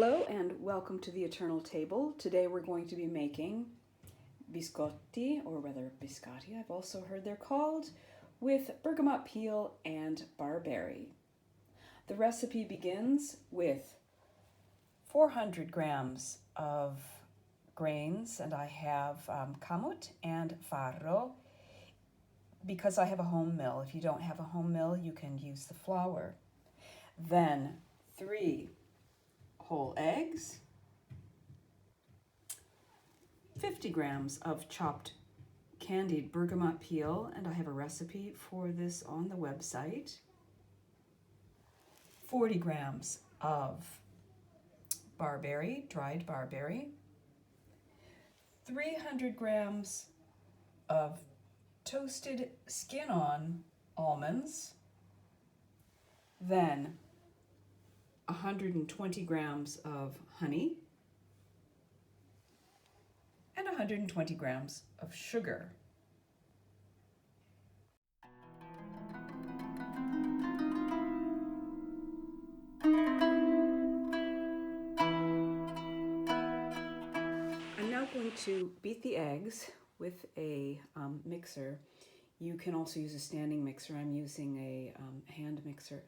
Hello and welcome to the Eternal Table. Today we're going to be making biscotti, or rather biscotti, I've also heard they're called, with bergamot peel and barberry. The recipe begins with 400 grams of grains, and I have kamut and farro because I have a home mill. If you don't have a home mill, you can use the flour. Then 3 whole eggs, 50 grams of chopped candied bergamot peel, and I have a recipe for this on the website, 40 grams of barberry, dried barberry, 300 grams of toasted skin-on almonds, then 120 grams of honey, and 120 grams of sugar. I'm now going to beat the eggs with a mixer. You can also use a standing mixer. I'm using a hand mixer.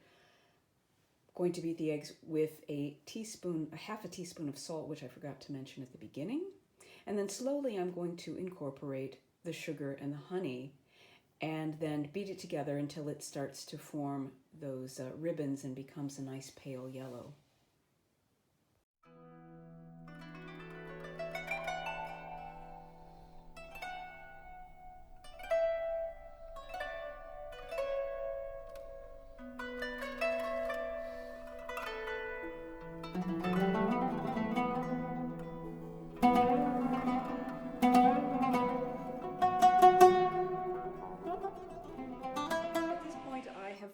Going to beat the eggs with half a teaspoon of salt, which I forgot to mention at the beginning. And then slowly I'm going to incorporate the sugar and the honey and then beat it together until it starts to form those ribbons and becomes a nice pale yellow.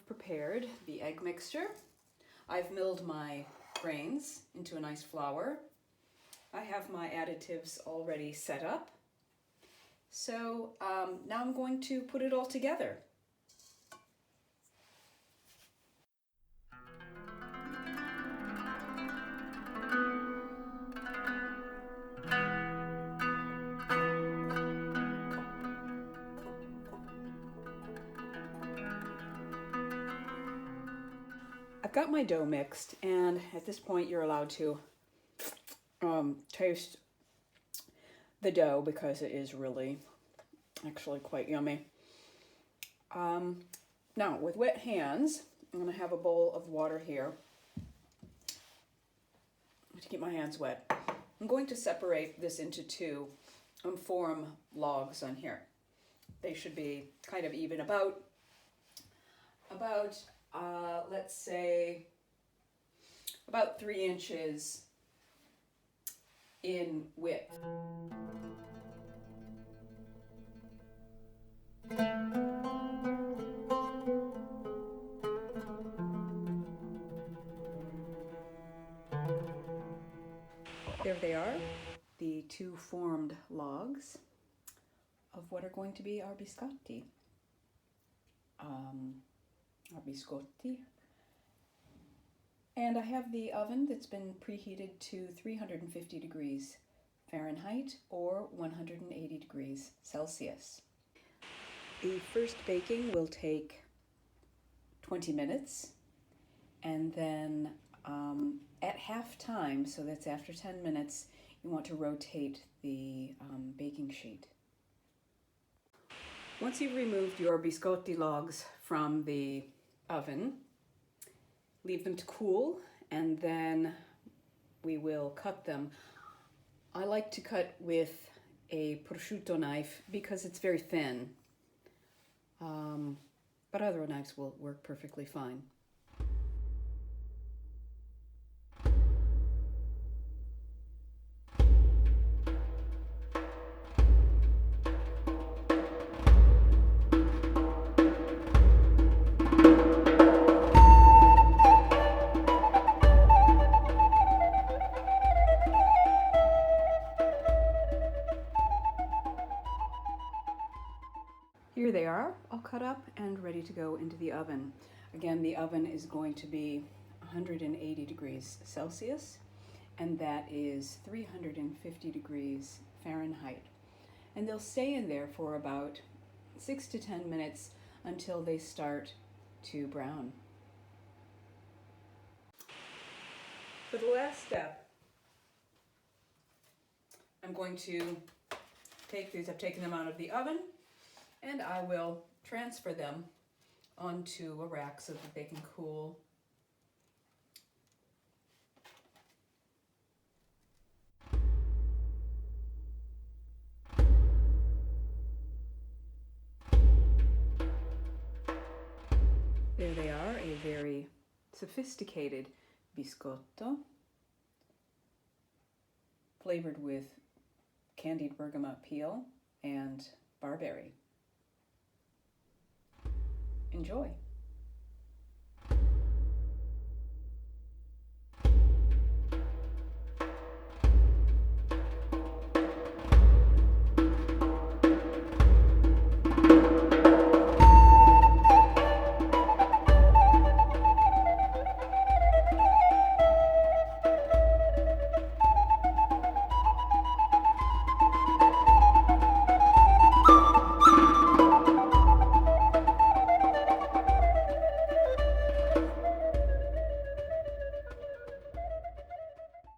Prepared the egg mixture. I've milled my grains into a nice flour. I have my additives already set up. So now I'm going to put it all together. I've got my dough mixed, and at this point you're allowed to taste the dough because it is really actually quite yummy. Now with wet hands, I'm going to have a bowl of water here to keep my hands wet. I'm going to separate this into 2 and form logs on here. They should be kind of even, about let's say about 3 inches in width. There they are, the 2 formed logs of what are going to be our biscotti. Our biscotti. And I have the oven that's been preheated to 350 degrees Fahrenheit or 180 degrees Celsius. The first baking will take 20 minutes, and then at half time, so that's after 10 minutes, you want to rotate the baking sheet. Once you've removed your biscotti logs from the oven, leave them to cool, and then we will cut them. I like to cut with a prosciutto knife because it's very thin, but other knives will work perfectly fine. Here they are, all cut up and ready to go into the oven. Again, the oven is going to be 180 degrees Celsius, and that is 350 degrees Fahrenheit. And they'll stay in there for about 6 to 10 minutes until they start to brown. For the last step, I'm going to take these, I've taken them out of the oven, and I will transfer them onto a rack so that they can cool. There they are, a very sophisticated biscotto, flavored with candied bergamot peel and barberry. Enjoy!